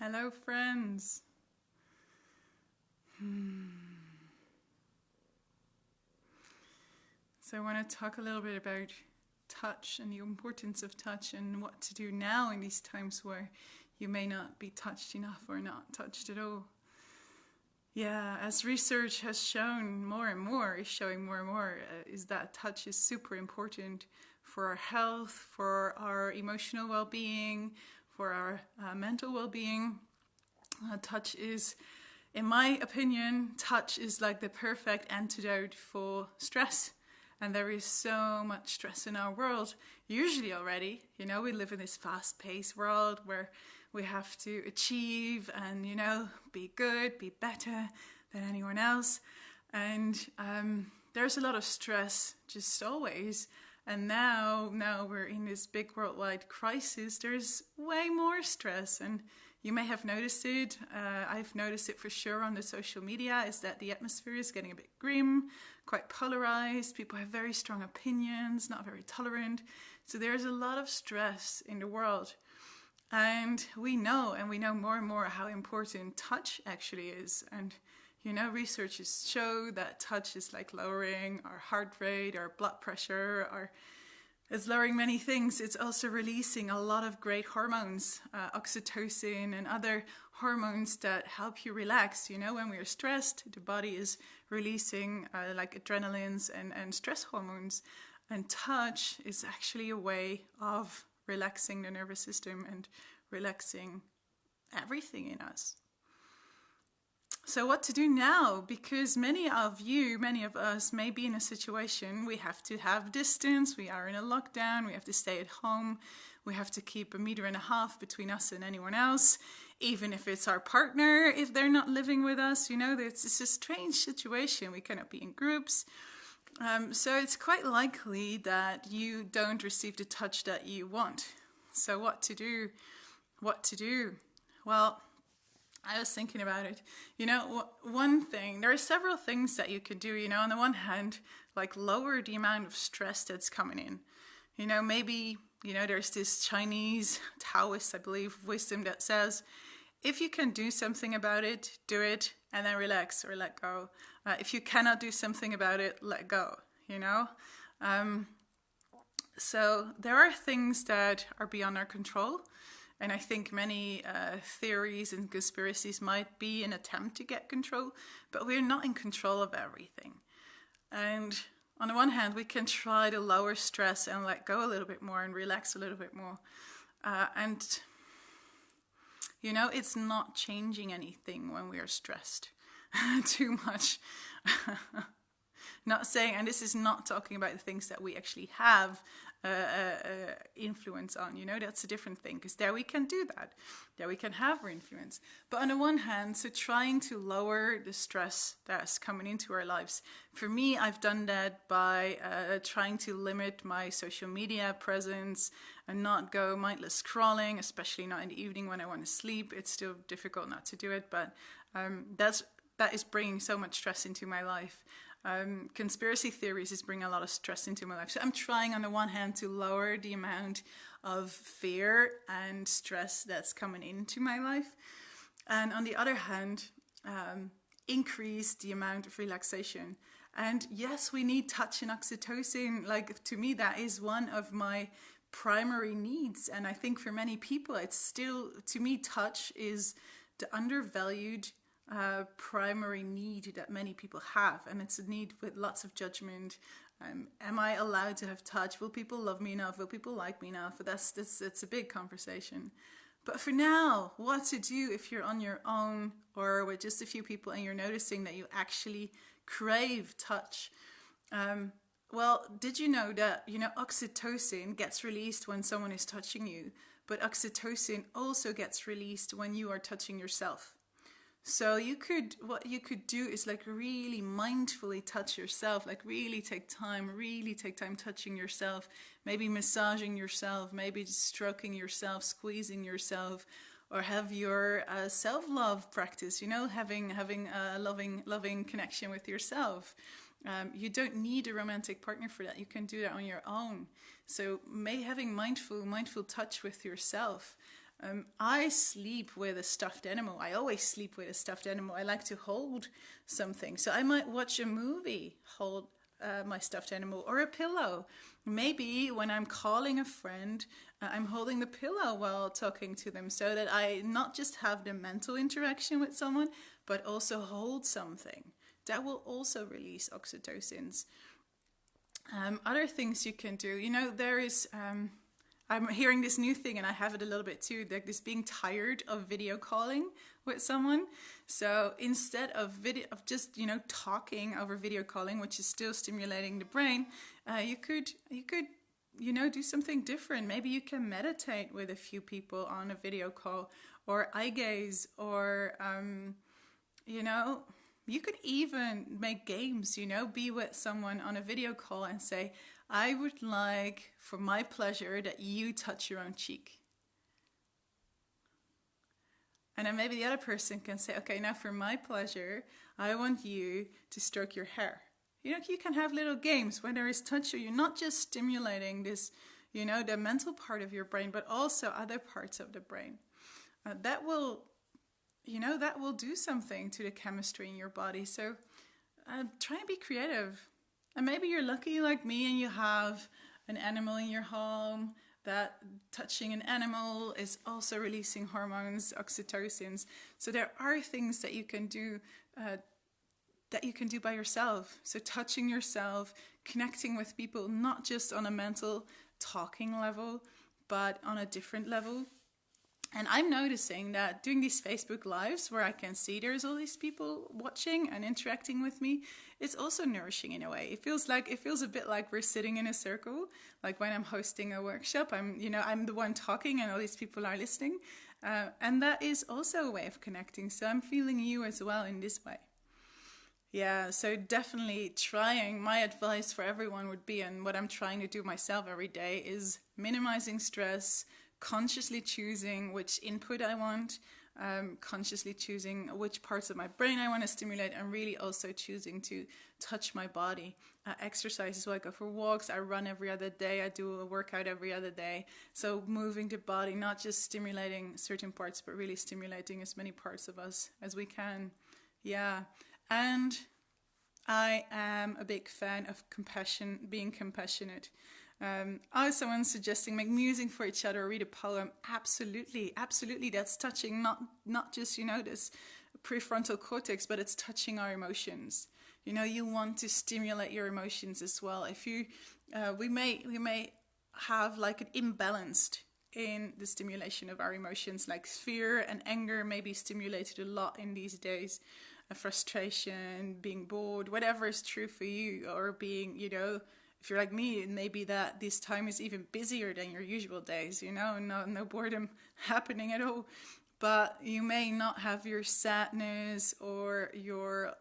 Hello, friends. So I want to talk a little bit about touch and the importance of touch and what to do now in these times where you may not be touched enough or not touched at all. Yeah, as research has shown more and more, is showing more and more, is that touch is super important for our health, for our emotional well-being, for our mental well-being. Touch is, in my opinion, touch is like the perfect antidote for stress. And there is so much stress in our world, usually already. You know, we live in this fast-paced world where we have to achieve and, be good, be better than anyone else. And there's a lot of stress just always. And now we're in this big worldwide crisis. There's way more stress. And you may have noticed it. I've noticed it for sure on the social media, is that the atmosphere is getting a bit grim, quite polarized. People have very strong opinions, not very tolerant. So there's a lot of stress in the world. And we know more and more how important touch actually is. And, researchers show that touch is like lowering our heart rate, our blood pressure, it's lowering many things. It's also releasing a lot of great hormones, oxytocin and other hormones that help you relax. When we are stressed, the body is releasing like adrenalines and stress hormones. And touch is actually a way of relaxing the nervous system and relaxing everything in us. So what to do now? Because many of us may be in a situation we have to have distance, we are in a lockdown, we have to stay at home, we have to keep 1.5 meters between us and anyone else, even if it's our partner, if they're not living with us. It's a strange situation. We cannot be in groups. So it's quite likely that you don't receive the touch that you want. So what to do? Well, I was thinking about it. One thing, there are several things that you could do. On the one hand, like lower the amount of stress that's coming in. Maybe, there's this Chinese Taoist, I believe, wisdom that says, if you can do something about it, do it, and then relax or let go. If you cannot do something about it, let go, So there are things that are beyond our control. And I think many theories and conspiracies might be an attempt to get control, but we're not in control of everything. And on the one hand, we can try to lower stress and let go a little bit more and relax a little bit more. It's not changing anything when we are stressed too much. Not saying, and this is not talking about the things that we actually have influence on, that's a different thing, because there we can do that. There we can have our influence. But on the one hand, so trying to lower the stress that's coming into our lives. For me, I've done that by trying to limit my social media presence and not go mindless scrolling, especially not in the evening when I want to sleep. It's still difficult not to do it, but that is bringing so much stress into my life. Conspiracy theories is bringing a lot of stress into my life. So I'm trying on the one hand to lower the amount of fear and stress that's coming into my life. And on the other hand, increase the amount of relaxation. And yes, we need touch and oxytocin. Like, to me, that is one of my primary needs. And I think for many people, it's still, to me, touch is the undervalued primary need that many people have, and it's a need with lots of judgment. Am I allowed to have touch? Will people love me enough? Will people like me enough? But that's a big conversation. But for now, what to do if you're on your own or with just a few people and you're noticing that you actually crave touch? Well, did you know that oxytocin gets released when someone is touching you, but oxytocin also gets released when you are touching yourself. So what you could do is like really mindfully touch yourself, like really take time touching yourself, maybe massaging yourself, maybe just stroking yourself, squeezing yourself, or have your self-love practice, having a loving connection with yourself. You don't need a romantic partner for that. You can do that on your own. So having mindful touch with yourself. I sleep with a stuffed animal. I always sleep with a stuffed animal. I like to hold something. So I might watch a movie, hold my stuffed animal, or a pillow. Maybe when I'm calling a friend, I'm holding the pillow while talking to them so that I not just have the mental interaction with someone, but also hold something. That will also release oxytocins. Other things you can do, there is. I'm hearing this new thing, and I have it a little bit too, like this being tired of video calling with someone. So instead of just talking over video calling, which is still stimulating the brain, you could do something different. Maybe you can meditate with a few people on a video call, or eye gaze, or you could even make games, be with someone on a video call and say, I would like, for my pleasure, that you touch your own cheek. And then maybe the other person can say, okay, now for my pleasure, I want you to stroke your hair. You can have little games when there is touch, so you're not just stimulating this, the mental part of your brain, but also other parts of the brain. That will do something to the chemistry in your body. So try and be creative. And maybe you're lucky like me and you have an animal in your home, that touching an animal is also releasing hormones, oxytocins. So there are things that you can do by yourself. So touching yourself, connecting with people, not just on a mental talking level, but on a different level. And I'm noticing that doing these Facebook Lives where I can see there's all these people watching and interacting with me, it's also nourishing in a way. It feels a bit like we're sitting in a circle. Like when I'm hosting a workshop, I'm the one talking and all these people are listening. And that is also a way of connecting. So I'm feeling you as well in this way. Yeah, so definitely trying. My advice for everyone would be, and what I'm trying to do myself every day, is minimizing stress, consciously choosing which input I want, consciously choosing which parts of my brain I want to stimulate, and really also choosing to touch my body. Exercise is why I go for walks, I run every other day, I do a workout every other day. So moving the body, not just stimulating certain parts, but really stimulating as many parts of us as we can. Yeah, and I am a big fan of compassion, being compassionate. Someone suggesting make music for each other, read a poem. Absolutely. That's touching not just this prefrontal cortex, but it's touching our emotions. You want to stimulate your emotions as well. If you, we may have like an imbalanced in the stimulation of our emotions, like fear and anger may be stimulated a lot in these days. Frustration, being bored, whatever is true for you, or being, if you're like me, maybe that this time is even busier than your usual days, no boredom happening at all. But you may not have your sadness or your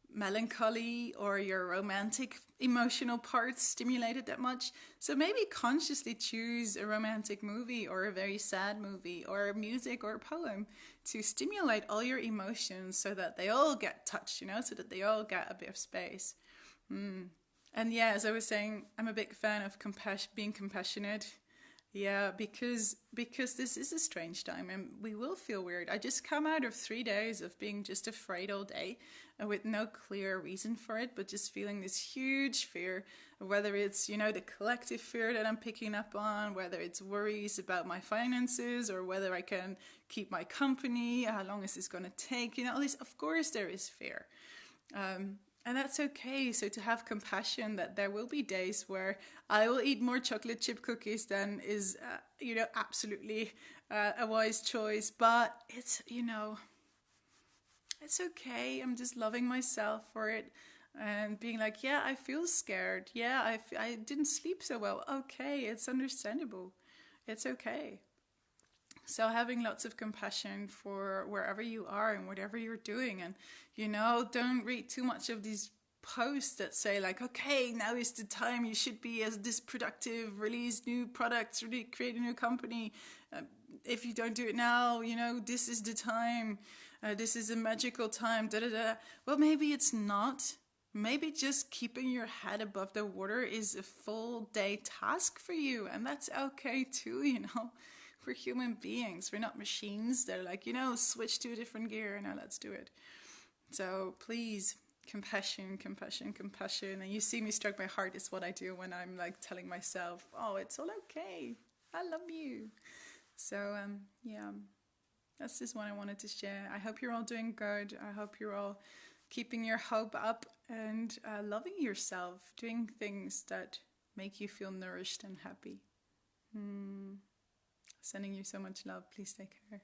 melancholy or your romantic emotional parts stimulated that much. So maybe consciously choose a romantic movie or a very sad movie or music or a poem to stimulate all your emotions so that they all get touched, so that they all get a bit of space. And yeah, as I was saying, I'm a big fan of being compassionate. Yeah, because this is a strange time and we will feel weird. I just come out of 3 days of being just afraid all day with no clear reason for it, but just feeling this huge fear, whether it's, the collective fear that I'm picking up on, whether it's worries about my finances or whether I can keep my company, how long is this going to take, all this, of course there is fear. And that's okay. So to have compassion that there will be days where I will eat more chocolate chip cookies than is, absolutely a wise choice. But it's, it's okay. I'm just loving myself for it and being like, yeah, I feel scared. Yeah, I didn't sleep so well. Okay, it's understandable. It's okay. So having lots of compassion for wherever you are and whatever you're doing. And, don't read too much of these posts that say like, okay, now is the time you should be as this productive, release new products, really create a new company. If you don't do it now, this is the time. This is a magical time. Well, maybe it's not. Maybe just keeping your head above the water is a full day task for you. And that's okay too, We're human beings. We're not machines. They're like, switch to a different gear. Now let's do it. So please, compassion, compassion, compassion. And you see me stroke my heart is what I do when I'm like telling myself, oh, it's all okay. I love you. So, that's just what I wanted to share. I hope you're all doing good. I hope you're all keeping your hope up and loving yourself, doing things that make you feel nourished and happy. Sending you so much love. Please take care.